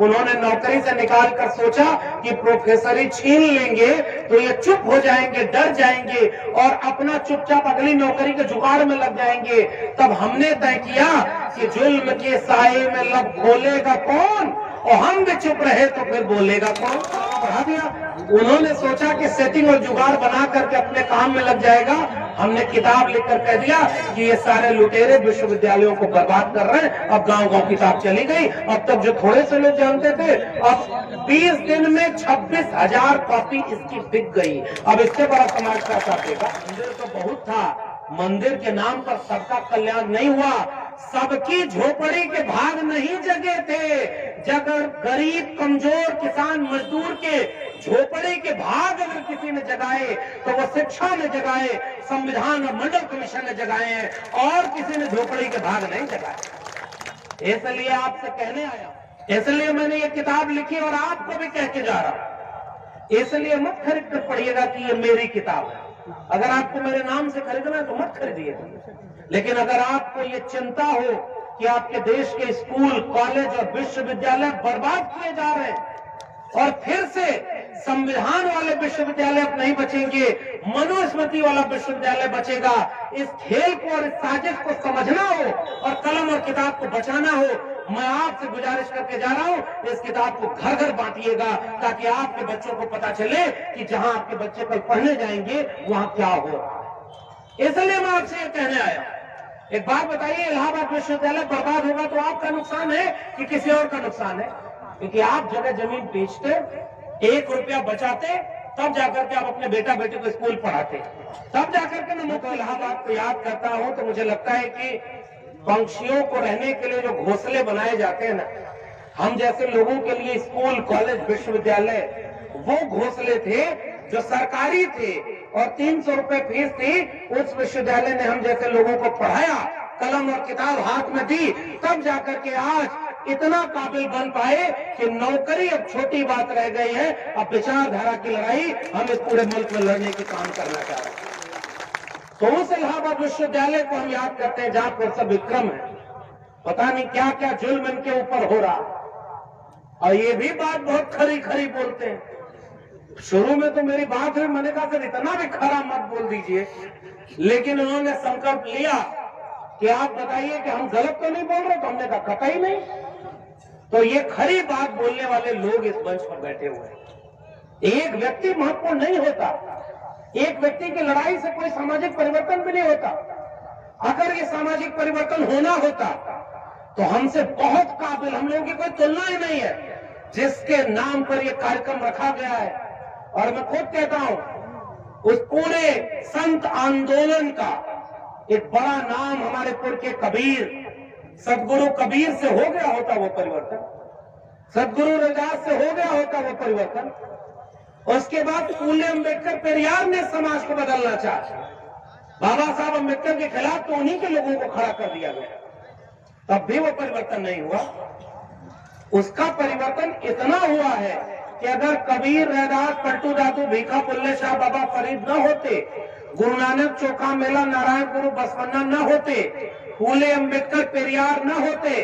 उन्होंने नौकरी से निकाल कर सोचा कि प्रोफेसरी छीन लेंगे तो ये चुप हो जाएंगे, डर जाएंगे और अपना चुपचाप अगली नौकरी के जुगाड़ में लग जाएंगे। तब हमने तय किया कि जुल्म के साए में लब खोलेगा कौन, और हम भी चुप रहे तो फिर बोलेगा कौन। बढ़ा दिया। उन्होंने सोचा कि सेटिंग और जुगाड़ बना करके अपने काम में लग जाएगा। हमने किताब लिखकर कह दिया कि ये सारे लुटेरे विश्वविद्यालयों को बर्बाद कर रहे हैं। अब गांव गांव किताब चली गई। अब तक जो थोड़े से लोग जानते थे, अब 20 दिन में 26,000 कॉपी इसकी बिक गई। अब इससे बड़ा समाज का छापेगा। मंदिर तो बहुत था, मंदिर के नाम पर सबका कल्याण नहीं हुआ। सबकी झोपड़ी के भाग नहीं जगे थे। जगर गरीब कमजोर किसान मजदूर के झोपड़ी के भाग अगर किसी ने जगाए तो वो शिक्षा ने जगाए, संविधान और मंडल कमीशन ने जगाए हैं, और किसी ने झोपड़ी के भाग नहीं जगाए। इसलिए आपसे कहने आया, इसलिए मैंने ये किताब लिखी और आपको भी कह के जा रहा। इसलिए मत खरीद कर पढ़िएगा कि ये मेरी किताब है। अगर आपको मेरे नाम से खरीदना है तो मत खरीदिएगा। लेकिन अगर आपको ये चिंता हो कि आपके देश के स्कूल, कॉलेज और विश्वविद्यालय बर्बाद किए जा रहे हैं और फिर से संविधान वाले विश्वविद्यालय अब नहीं बचेंगे, मनुस्मृति वाला विश्वविद्यालय बचेगा, इस खेल को और इस साजिश को समझना हो और कलम और किताब को बचाना हो, मैं आपसे गुजारिश करके जा रहा हूं, इस किताब को घर घर बांटिएगा ताकि आपके बच्चों को पता चले कि जहां आपके बच्चे कल पढ़ने जाएंगे वहां क्या हो। इसलिए मैं आपसे ये कहने आया। एक बात बताइए, इलाहाबाद विश्वविद्यालय बर्बाद होगा तो आपका नुकसान है कि किसी और का नुकसान है? क्योंकि आप जगह जमीन बेचते, 1 रुपया बचाते, तब जाकर के आप अपने बेटा बेटे को स्कूल पढ़ाते। तब जाकर के मैं मुफ्त इलाहाबाद को याद करता हूं तो मुझे लगता है कि पंछियों को रहने के लिए जो घोंसले बनाए जाते हैं ना, हम जैसे लोगों के लिए स्कूल, कॉलेज, विश्वविद्यालय वो घोंसले थे जो सरकारी थे और 300 रुपए फीस थी। उस विश्वविद्यालय ने हम जैसे लोगों को पढ़ाया, कलम और किताब हाथ में दी, तब जाकर के आज इतना काबिल बन पाए कि नौकरी अब छोटी बात रह गई है। अब विचारधारा की लड़ाई हम इस पूरे मुल्क में लड़ने की काम करना चाह रहे हैं। तो उस इलाहाबाद विश्वविद्यालय को हम याद करते हैं जहां प्रोफेसर विक्रम है। पता नहीं क्या क्या जुल्म इनके ऊपर हो रहा। और ये भी बात बहुत खरी खरी बोलते हैं। शुरू में तो मेरी बात है, मैंने कहा सर इतना भी खरा मत बोल दीजिए, लेकिन उन्होंने संकल्प लिया कि आप बताइए कि हम गलत तो नहीं बोल रहे। तो हमने कहा कतई नहीं। तो ये खरी बात बोलने वाले लोग इस मंच पर बैठे हुए हैं। एक व्यक्ति महत्वपूर्ण नहीं होता, एक व्यक्ति की लड़ाई से कोई सामाजिक परिवर्तन भी नहीं होता। अगर ये सामाजिक परिवर्तन होना होता तो हमसे बहुत काबिल, हम लोगों की कोई तुलना ही नहीं है, जिसके नाम पर यह कार्यक्रम रखा गया है। और मैं खुद कहता हूं, उस पूरे संत आंदोलन का एक बड़ा नाम हमारे पुर के कबीर, सदगुरु कबीर से हो गया होता वो परिवर्तन, सदगुरु रविदास से हो गया होता वो परिवर्तन। उसके बाद फूले अम्बेडकर, पेरियार ने समाज को बदलना चाहा। बाबा साहब अम्बेडकर के खिलाफ तो उन्हीं के लोगों को खड़ा कर दिया गया, तब भी वो परिवर्तन नहीं हुआ। उसका परिवर्तन इतना हुआ है कि अगर कबीर, रैदास, पलटू दादू, भीखा, बुल्ले शाह, बाबा फरीद न होते, गुरु नानक, चोखा मेला, नारायण गुरु, बसवन्ना न होते, फूले अम्बेडकर, पेरियार न होते,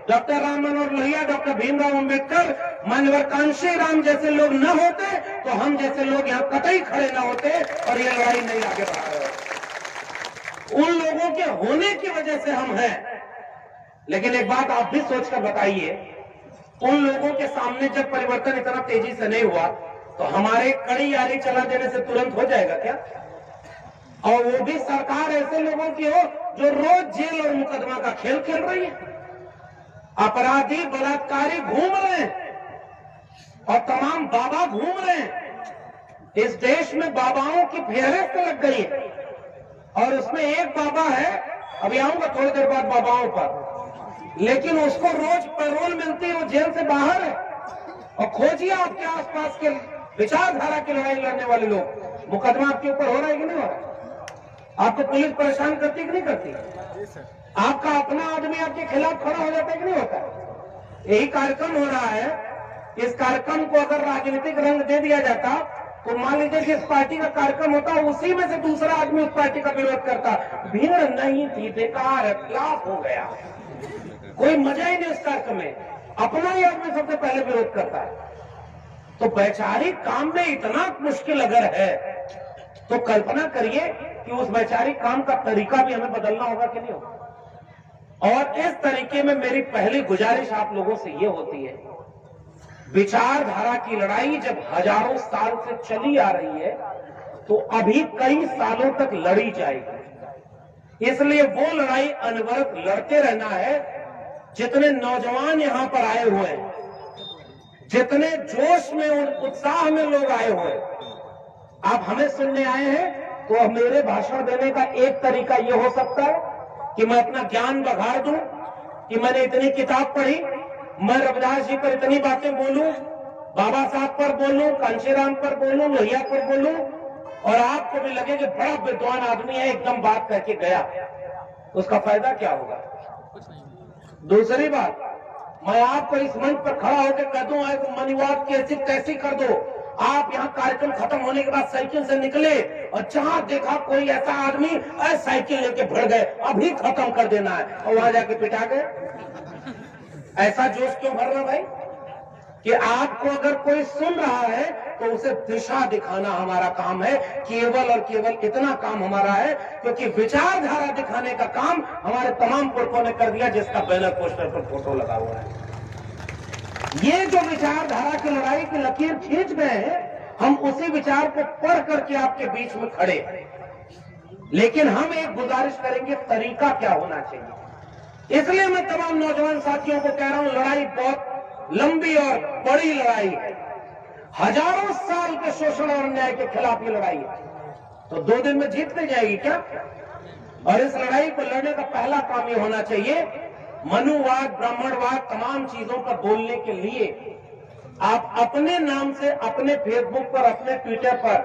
डॉक्टर राम मनोहर लोहिया, डॉक्टर भीमराव अम्बेडकर, मान्यवर कांशी राम जैसे लोग न होते, तो हम जैसे लोग यहाँ कतई खड़े न होते और ये लड़ाई नहीं आगे बढ़ा रहे होते। उन लोगों के होने की वजह से हम हैं। लेकिन एक बात आप भी सोचकर बताइए, उन लोगों के सामने जब परिवर्तन इतना तेजी से नहीं हुआ तो हमारे कड़ी यारी चला देने से तुरंत हो जाएगा क्या? और वो भी सरकार ऐसे लोगों की हो जो रोज जेल और मुकदमा का खेल खेल रही है। अपराधी, बलात्कारी घूम रहे हैं और तमाम बाबा घूम रहे हैं। इस देश में बाबाओं की फेहरिस्त लग गई है और उसमें एक बाबा है, अभी आऊंगा थोड़ी देर बाद बाबाओं पर, लेकिन उसको रोज पैरोल मिलती है, वो जेल से बाहर है। और खोजिए आपके आसपास के विचारधारा की लड़ाई लड़ने वाले लोग, मुकदमा आपके ऊपर हो रहा है कि नहीं हो रहा है? आपको पुलिस परेशान करती कि नहीं करती? आपका अपना आदमी आपके खिलाफ खड़ा हो जाता है कि नहीं होता? यही कार्यक्रम हो रहा है। इस कार्यक्रम को अगर राजनीतिक रंग दे दिया जाता तो मान लीजिए कि इस पार्टी का कार्यक्रम होता, उसी में से दूसरा आदमी उस पार्टी का विरोध करता, भीड़ नहीं थी, बेकार है, फ्लॉप हो गया, कोई मजा ही नहीं उस कार्यक्रम में। अपना ही आदमी सबसे पहले विरोध करता है। तो वैचारिक काम में इतना मुश्किल अगर है तो कल्पना करिए कि उस वैचारिक काम का तरीका भी हमें बदलना होगा कि नहीं होगा। और इस तरीके में मेरी पहली गुजारिश आप लोगों से यह होती है, विचारधारा की लड़ाई जब हजारों साल से चली आ रही है तो अभी कई सालों तक लड़ी जाएगी। इसलिए वो लड़ाई अनवरत लड़ते रहना है। जितने नौजवान यहां पर आए हुए हैं, जितने जोश में उत्साह में लोग आए हुए हैं, आप हमें सुनने आए हैं तो अब मेरे भाषण देने का एक तरीका यह हो सकता है कि मैं अपना ज्ञान बघाड़ दूं कि मैंने इतनी किताब पढ़ी, मैं रविदास जी पर इतनी बातें बोलूं, बाबा साहब पर बोलूं, कांशीराम पर बोलूं, लोहिया पर बोलूं और आपको भी लगे कि बड़ा विद्वान आदमी है, एकदम बात करके गया। उसका फायदा क्या होगा? दूसरी बात, मैं आपको इस मंच पर खड़ा होकर कह दूं मनुवाद कैसी कैसी कर दो, आप यहाँ कार्यक्रम खत्म होने के बाद साइकिल से निकले और जहां देखा कोई ऐसा आदमी साइकिल लेके भर गए, अभी खत्म कर देना है, और वहां जाके पिटा गए। ऐसा जोश क्यों भरना भाई? कि आपको अगर कोई सुन रहा है तो उसे दिशा दिखाना हमारा काम है, केवल और केवल इतना काम हमारा है, क्योंकि विचारधारा दिखाने का काम हमारे तमाम पुरखों ने कर दिया, जिसका बैनर पोस्टर पर फोटो लगा हुआ है। ये जो विचारधारा की लड़ाई की लकीर खींच गए हैं, हम उसी विचार को पढ़ करके आपके बीच में खड़े हैं। लेकिन हम एक गुजारिश करेंगे, तरीका क्या होना चाहिए। इसलिए मैं तमाम नौजवान साथियों को कह रहा हूं, लड़ाई बहुत लंबी और बड़ी लड़ाई है, हजारों साल के शोषण और अन्याय के खिलाफ ये लड़ाई है। तो 2 दिन में जीत नहीं जाएगी क्या? और इस लड़ाई को लड़ने का पहला काम ये होना चाहिए, मनुवाद, ब्राह्मणवाद, तमाम चीजों पर बोलने के लिए आप अपने नाम से अपने फेसबुक पर, अपने ट्विटर पर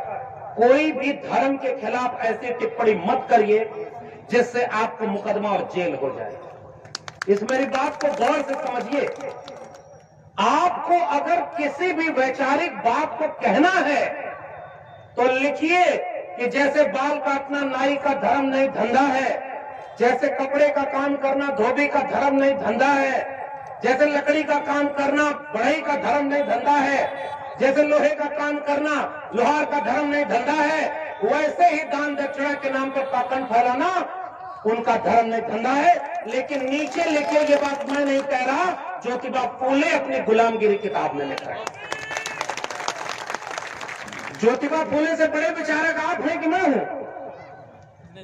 कोई भी धर्म के खिलाफ ऐसी टिप्पणी मत करिए जिससे आपको मुकदमा और जेल हो जाए। इस मेरी बात को गौर से समझिए। आपको अगर किसी भी वैचारिक बात को कहना है तो लिखिए कि जैसे बाल काटना नाई का धर्म नहीं धंधा है, जैसे कपड़े का काम करना धोबी का धर्म नहीं धंधा है, जैसे लकड़ी का काम करना बढ़ई का धर्म नहीं धंधा है, जैसे लोहे का काम करना लोहार का धर्म नहीं धंधा है, वैसे ही दान दक्षिणा के नाम पर पाखंड फैलाना उनका धर्म नहीं धंधा है। लेकिन नीचे लिखे ये बात मैं नहीं कह रहा, ज्योतिबा फूले अपनी गुलामगिरी किताब में लिखा है। ज्योतिबा फूले से बड़े विचारक आप हैं कि मैं हूं?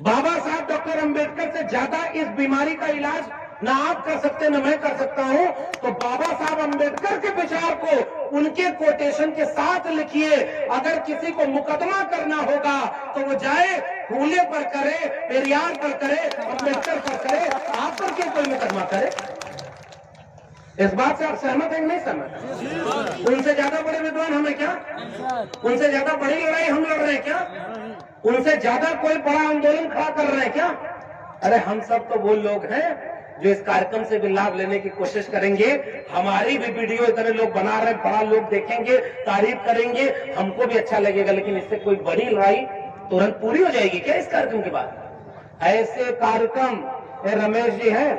बाबा साहब डॉक्टर अंबेडकर से ज्यादा इस बीमारी का इलाज ना आप कर सकते न मैं कर सकता हूं। तो बाबा साहब अंबेडकर के विचार को उनके कोटेशन के साथ लिखिए। अगर किसी को मुकदमा करना होगा तो वो जाए फूले पर करे, पेरियार पर करे, अंबेडकर पर करे, आप पर क्यों कोई मुकदमा करे? इस बात से आप सहमत हैं कि नहीं सहमत? उनसे ज्यादा बड़े विद्वान हमें क्या? उनसे ज्यादा बड़ी लड़ाई हम लड़ रहे हैं क्या? उनसे ज्यादा कोई बड़ा आंदोलन खड़ा कर रहे हैं क्या? अरे हम सब तो वो लोग हैं जो इस कार्यक्रम से भी लाभ लेने की कोशिश करेंगे। हमारी भी वीडियो इतने लोग बना रहे हैं, बड़ा लोग देखेंगे, तारीफ करेंगे, हमको भी अच्छा लगेगा। लेकिन इससे कोई बड़ी लड़ाई तुरंत पूरी हो जाएगी क्या इस कार्यक्रम के बाद? ऐसे कार्यक्रम, रमेश जी हैं,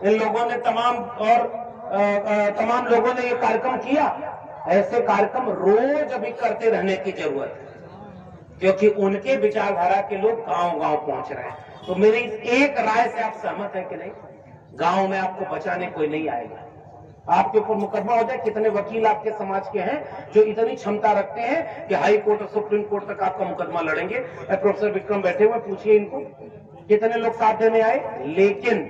इन लोगों ने तमाम लोगों ने ये कार्यक्रम किया। ऐसे कार्यक्रम रोज अभी करते रहने की जरूरत है, क्योंकि उनके विचारधारा के लोग गांव-गांव पहुंच रहे हैं। तो मेरी एक राय से आप सहमत हैं कि नहीं? गांव में आपको बचाने कोई नहीं आएगा, आपके ऊपर मुकदमा हो जाए। कितने वकील आपके समाज के हैं जो इतनी क्षमता रखते हैं कि हाई कोर्ट और सुप्रीम कोर्ट तक आपका मुकदमा लड़ेंगे? प्रोफेसर विक्रम बैठे हुए, पूछिए इनको कितने लोग साथ देने आए। लेकिन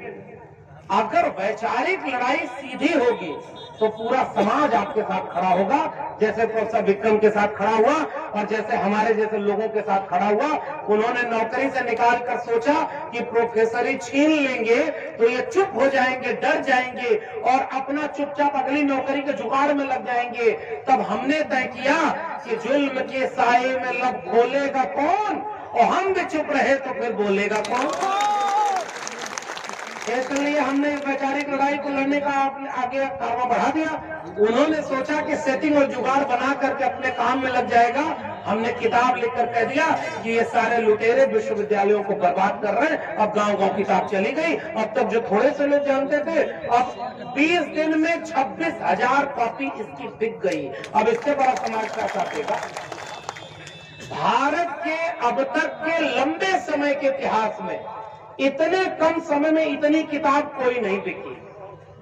अगर वैचारिक लड़ाई सीधी होगी तो पूरा समाज आपके साथ खड़ा होगा, जैसे प्रोफेसर विक्रम के साथ खड़ा हुआ और जैसे हमारे जैसे लोगों के साथ खड़ा हुआ। उन्होंने नौकरी से निकाल कर सोचा कि प्रोफेसरी छीन लेंगे तो ये चुप हो जाएंगे, डर जाएंगे और अपना चुपचाप अगली नौकरी के जुगाड़ में लग जाएंगे। तब हमने तय किया कि जुल्म के साए में लब खोलेगा कौन, और हम भी चुप रहे तो फिर बोलेगा कौन। इसलिए हमने वैचारिक लड़ाई को लड़ने का आगे कारवां बढ़ा दिया। उन्होंने सोचा कि सेटिंग और जुगाड़ बना करके अपने काम में लग जाएगा। हमने किताब लिखकर कह दिया कि ये सारे लुटेरे विश्वविद्यालयों को बर्बाद कर रहे हैं। अब गांव-गांव किताब चली गई। अब तक जो थोड़े से लोग जानते थे, अब 20 दिन में 26,000 कॉपी इसकी बिक गई। अब इससे बड़ा समाज क्या चाहेगा? भारत के अब तक के लंबे समय के इतिहास में इतने कम समय में इतनी किताब कोई नहीं बिकी।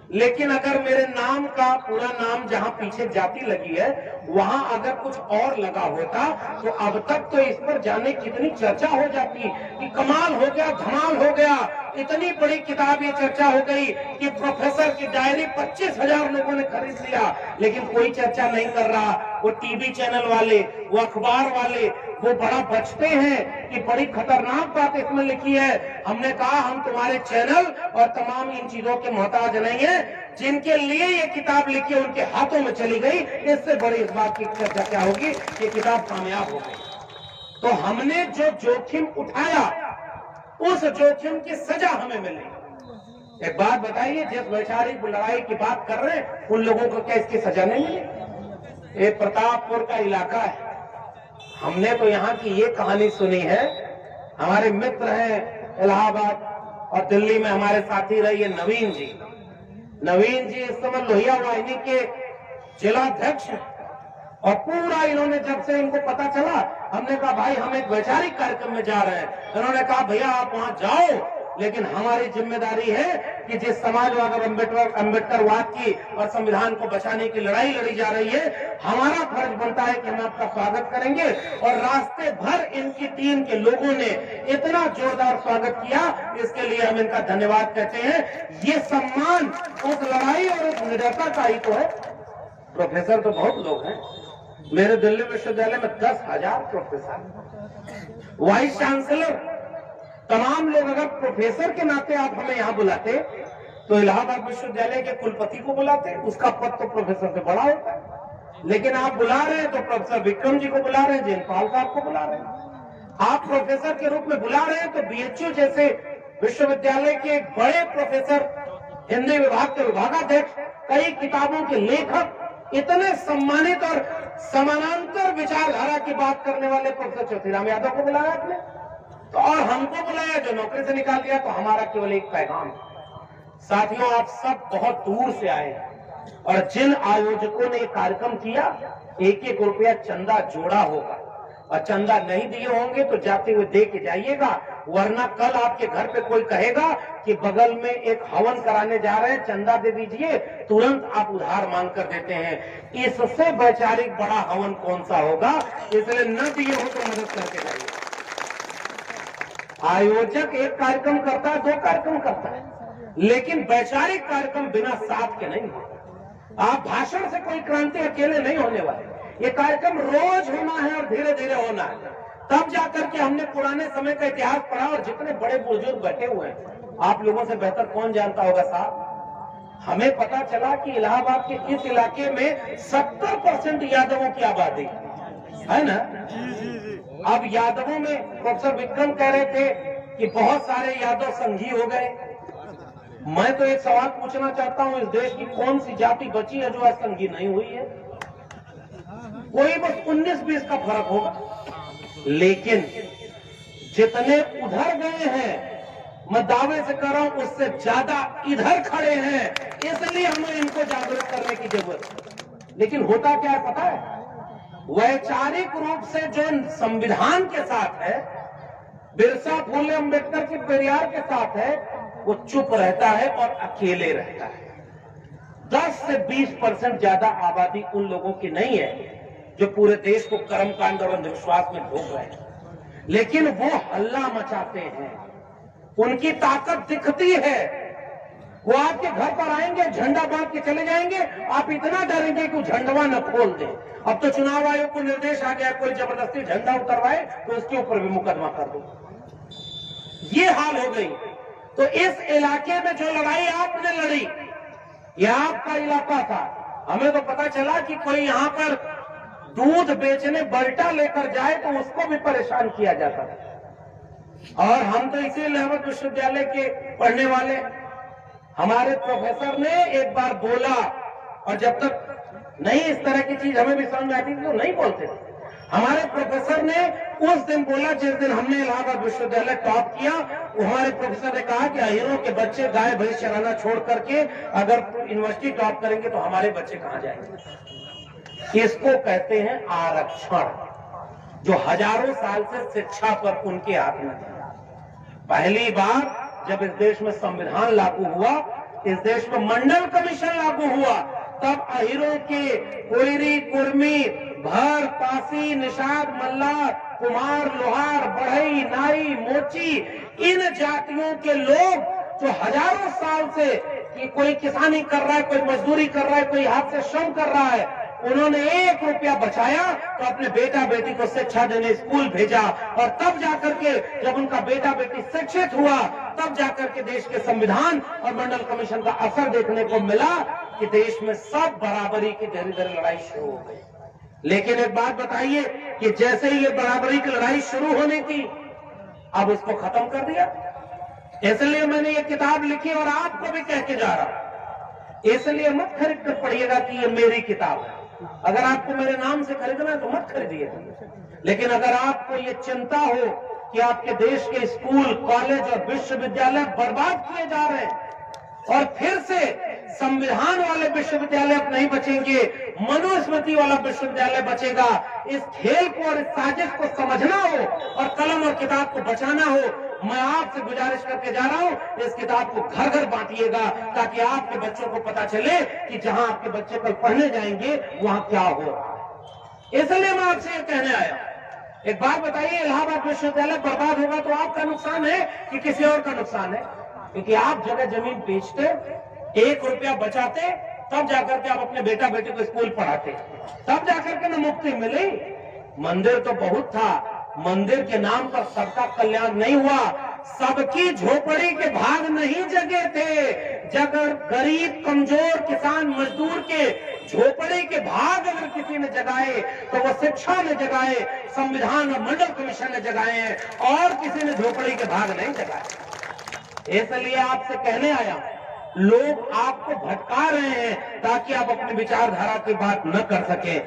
लेकिन अगर मेरे नाम का पूरा नाम जहां पीछे जाति लगी है वहां अगर कुछ और लगा होता तो अब तक तो इस पर जाने कितनी चर्चा हो जाती कि कमाल हो गया, धमाल हो गया। इतनी बड़ी किताब ये चर्चा हो गई कि प्रोफेसर की डायरी 25,000 लोगों ने खरीद लिया। लेकिन कोई चर्चा नहीं कर रहा। वो टीवी चैनल वाले, वो अखबार वाले, वो बड़ा बचते हैं कि बड़ी खतरनाक बात इसमें लिखी है। हमने कहा हम तुम्हारे चैनल और तमाम इन चीजों के मोहताज नहीं है। जिनके लिए ये किताब लिखी है उनके हाथों में चली गई। इससे बड़ी इस बात की चर्चा क्या होगी? ये किताब कामयाब हो गई। तो हमने जो जोखिम उठाया उस जोखिम की सजा हमें मिली। एक बात बताइए, जिस वैचारिक लड़ाई की बात कर रहे हैं उन लोगों को क्या इसकी सजा नहीं मिली? ये प्रतापपुर का इलाका है। हमने तो यहाँ की ये कहानी सुनी है। हमारे मित्र हैं इलाहाबाद और दिल्ली में हमारे साथी रहे ये नवीन जी। नवीन जी इस समय लोहिया वाहिनी के जिलाध्यक्ष हैं। और पूरा इन्होंने, जब से इनको पता चला, हमने कहा भाई हम एक वैचारिक कार्यक्रम में जा रहे हैं। इन्होंने कहा भैया आप वहां जाओ, लेकिन हमारी जिम्मेदारी है कि जिस समाजवाद और अम्बेडकरवाद की और संविधान को बचाने की लड़ाई लड़ी जा रही है, हमारा फर्ज बनता है कि हम आपका स्वागत करेंगे। और रास्ते भर इनकी टीम के लोगों ने इतना जोरदार स्वागत किया, इसके लिए हम इनका धन्यवाद कहते हैं। ये सम्मान उस लड़ाई और उस निडरता का ही तो है। प्रोफेसर तो बहुत लोग हैं मेरे दिल्ली विश्वविद्यालय में, 10,000 प्रोफेसर, वाइस चांसलर, तमाम लोग। अगर प्रोफेसर के नाते आप हमें यहाँ बुलाते तो इलाहाबाद विश्वविद्यालय के कुलपति को बुलाते, उसका पद तो प्रोफेसर से बड़ा होता है। लेकिन आप बुला रहे हैं तो प्रोफेसर विक्रम जी को बुला रहे हैं, जयपाल साहब को बुला रहे हैं। आप प्रोफेसर के रूप में बुला रहे हैं तो बीएचयू जैसे विश्वविद्यालय के बड़े प्रोफेसर, हिंदी विभाग के विभागाध्यक्ष, कई किताबों के लेखक, इतने सम्मानित और समानांतर विचारधारा की बात करने वाले प्रोफेसर चौधरी यादव को बुलाया आपने, तो और हमको बुलाया जो नौकरी से निकाल दिया। तो हमारा केवल एक पैगाम, साथियों आप सब बहुत दूर से आए हैं और जिन आयोजकों ने कार्यक्रम किया, 1-1 रुपया चंदा जोड़ा होगा और चंदा नहीं दिए होंगे तो जाते हुए दे के जाइएगा, वरना कल आपके घर पे कोई कहेगा कि बगल में एक हवन कराने जा रहे हैं, चंदा दे दीजिए, तुरंत आप उधार मांग कर देते हैं। इससे वैचारिक बड़ा हवन कौन सा होगा? इसलिए न दिए हो तो मदद करके जाइए। आयोजक एक कार्यक्रम करता है, 2 कार्यक्रम करता है, लेकिन वैचारिक कार्यक्रम बिना साथ के नहीं होता। आप भाषण से कोई क्रांति अकेले नहीं होने वाले। ये कार्यक्रम रोज होना है और धीरे धीरे होना है। तब जाकर के हमने पुराने समय का इतिहास पढ़ा और जितने बड़े बुजुर्ग बैठे हुए हैं, आप लोगों से बेहतर कौन जानता होगा साहब। हमें पता चला कि इलाहाबाद के इस इलाके में 70% यादवों की आबादी है ना। अब यादवों में प्रोफेसर विक्रम कह रहे थे कि बहुत सारे यादव संघी हो गए। मैं तो एक सवाल पूछना चाहता हूं, इस देश की कौन सी जाति बची है जो आज संघी नहीं हुई है? कोई बस 19-20 का फर्क होगा। लेकिन जितने उधर गए हैं, मैं दावे से कर रहा हूं उससे ज्यादा इधर खड़े हैं। इसलिए हमें इनको जागरूक करने की जरूरत है। लेकिन होता क्या है पता है? वैचारिक रूप से जो संविधान के साथ है, बिरसा फुले अम्बेडकर के पेरियार के साथ है, वो चुप रहता है और अकेले रहता है। 10 से 20% ज्यादा आबादी उन लोगों की नहीं है जो पूरे देश को कर्मकांड और अंधविश्वास में ढोक रहे हैं, लेकिन वो हल्ला मचाते हैं। उनकी ताकत दिखती है। वो आपके घर पर आएंगे, झंडा बांध के चले जाएंगे, आप इतना डरेंगे कि झंडवा न खोल दें। अब तो चुनाव आयोग को निर्देश आ गया, कोई जबरदस्ती झंडा उतरवाए तो उसके ऊपर भी मुकदमा कर दो। ये हाल हो गई। तो इस इलाके में जो लड़ाई आपने लड़ी, यह आपका इलाका था। हमें तो पता चला कि कोई यहाँ पर दूध बेचने बल्टा लेकर जाए तो उसको भी परेशान किया जाता था। और हम तो इसी इलाहाबाद विश्वविद्यालय के पढ़ने वाले, हमारे प्रोफेसर ने एक बार बोला, और जब तक नहीं, इस तरह की चीज हमें भी समझ में आती थी तो नहीं बोलते थे। हमारे प्रोफेसर ने उस दिन बोला जिस दिन हमने इलाहाबाद विश्वविद्यालय टॉप किया, वो हमारे प्रोफेसर ने कहा कि अहीरों के बच्चे गाय भैंस चराना छोड़ करके अगर यूनिवर्सिटी टॉप करेंगे तो हमारे बच्चे कहां जाएंगे। इसको कहते हैं आरक्षण, जो हजारों साल से शिक्षा पर उनके हाथ में था। पहली बार जब इस देश में संविधान लागू हुआ, इस देश में मंडल कमीशन लागू हुआ, तब अहीरों के कोयरी, कुर्मी, भर, पासी, निषाद, मल्लार, कुमार, लोहार, बढ़ई, नाई, मोची, इन जातियों के लोग जो हजारों साल से कि कोई किसानी कर रहा है, कोई मजदूरी कर रहा है, कोई हाथ से श्रम कर रहा है, उन्होंने 1 रुपया बचाया तो अपने बेटा बेटी को शिक्षा देने स्कूल भेजा, और तब जाकर के जब उनका बेटा बेटी शिक्षित हुआ, तब जाकर के देश के संविधान और मंडल कमीशन का असर देखने को मिला कि देश में सब बराबरी की धीरे धीरे लड़ाई शुरू हो गई। लेकिन एक बात बताइए कि जैसे ही ये बराबरी की लड़ाई शुरू होने की, अब उसको खत्म कर दिया। इसलिए मैंने ये किताब लिखी और आपको भी कह के जा रहा हूं, इसलिए मत खरीद कर पढ़िएगा कि ये मेरी किताब है। अगर आपको मेरे नाम से खरीदना है तो मत खरीदिएगा, लेकिन अगर आपको ये चिंता हो कि आपके देश के स्कूल, कॉलेज और विश्वविद्यालय बर्बाद किए जा रहे हैं और फिर से संविधान वाले विश्वविद्यालय अब नहीं बचेंगे, मनुस्मृति वाला विश्वविद्यालय बचेगा, इस खेल को और इस साजिश को समझना हो और कलम और किताब को बचाना हो, मैं आपसे गुजारिश करके जा रहा हूं, इस किताब को घर घर बांटिएगा, ताकि आपके बच्चों को पता चले कि जहां आपके बच्चे कल पढ़ने जाएंगे वहां क्या हो रहा है। इसलिए मैं आपसे ये कहने आया। एक बात बताइए, इलाहाबाद विश्वविद्यालय बर्बाद होगा तो आपका नुकसान है कि किसी और का नुकसान है? क्योंकि आप जगह जमीन बेचते, 1 रुपया बचाते, तब जाकर के आप अपने बेटा बेटी को स्कूल पढ़ाते, तब जाकर के ना मुक्ति मिली। मंदिर तो बहुत था, मंदिर के नाम पर सबका कल्याण नहीं हुआ, सबकी झोपड़ी के भाग नहीं जगे थे। जगह गरीब, कमजोर, किसान, मजदूर के झोपड़ी के भाग अगर किसी ने जगाए तो वो शिक्षा ने जगाए, संविधान और मंडल कमीशन ने जगाए हैं, और किसी ने झोपड़ी के भाग नहीं जगाए। इसलिए आपसे कहने आया, लोग आपको भटका रहे हैं ताकि आप अपनी विचारधारा की बात न कर सके।